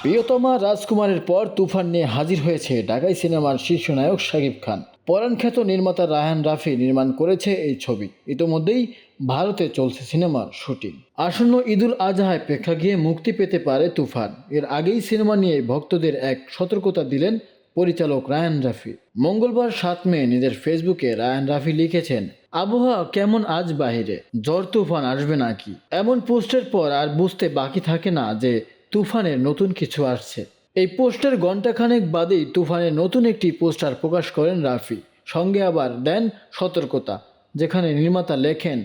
প্রিয়তমা রাজকুমারের পর তুফান নিয়ে হাজির হয়েছে ঢাকাই সিনেমার শীর্ষ নায়ক শাকিব খান। পরাণখ্যাত নির্মাতা রায়হান রাফি নির্মাণ করেছে এই ছবি। ইতোমধ্যেই ভারতে চলছে সিনেমার শুটিং। আসন্ন ঈদুল আজহায় প্রেক্ষাগৃহে মুক্তি পেতে পারে তুফান। এর আগেই সিনেমা নিয়ে ভক্তদের এক সতর্কতা দিলেন পরিচালক রায়হান রাফি। মঙ্গলবার 7 মে নিজের ফেসবুকে রায়হান রাফি লিখেছেন, আবহাওয়া কেমন আজ বাহিরে, ঝড় তুফান আসবে নাকি। এমন পোস্টের পর আর বুঝতে বাকি থাকে না যে তুফানের নতুন কিছু আসছে। এই পোস্টের ঘণ্টাখানেক বাদেই তুফানের নতুন একটি পোস্টার প্রকাশ করেন রাফি। সঙ্গে আবার দেন সতর্কতা, যেখানে নির্মাতা লেখেন,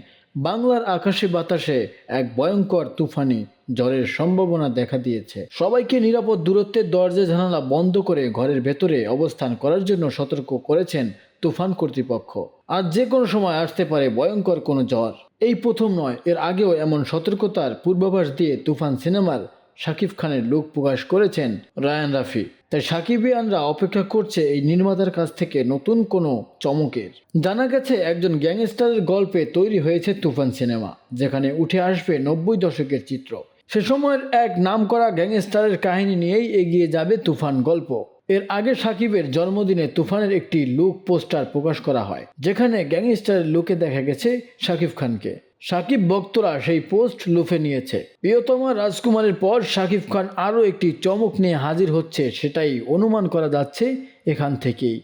বাংলার আকাশে বাতাসে এক ভয়ঙ্কর তুফানি ঝড়ের সম্ভাবনা দেখা দিয়েছে। সবাইকে নিরাপদ দূরত্বের দরজা জানালা বন্ধ করে ঘরের ভেতরে অবস্থান করার জন্য সতর্ক করেছেন তুফান কর্তৃপক্ষ। আজ যে কোনো সময় আসতে পারে ভয়ঙ্কর কোনো ঝড়। এই প্রথম নয়, এর আগেও এমন সতর্কতার পূর্বাভাস দিয়ে তুফান সিনেমার শাকিব খানের লুক প্রকাশ করেছেন রায়হান রাফি। তাই সাকিবিয়ানরা অপেক্ষা করছে এই নির্মাতার কাছ থেকে নতুন কোনো চমকের। জানা গেছে একজন গ্যাংস্টারের গল্পে তৈরি হয়েছে তুফান সিনেমা, যেখানে উঠে আসবে 90 দশকের চিত্র। সে সময়ের এক নামকরা গ্যাংস্টারের কাহিনী নিয়েই এগিয়ে যাবে তুফান গল্প। এর আগে সাকিবের জন্মদিনে তুফানের একটি লুক পোস্টার প্রকাশ করা হয়, যেখানে গ্যাংস্টারের লুকে দেখা গেছে শাকিব খানকে। সাকিব ভক্তরা সেই পোস্ট লুফে নিয়েছে। প্রিয়তমা রাজকুমারের পর শাকিব খান আরও একটি চমক নিয়ে হাজির হচ্ছে, সেটাই অনুমান করা যাচ্ছে এখান থেকেই।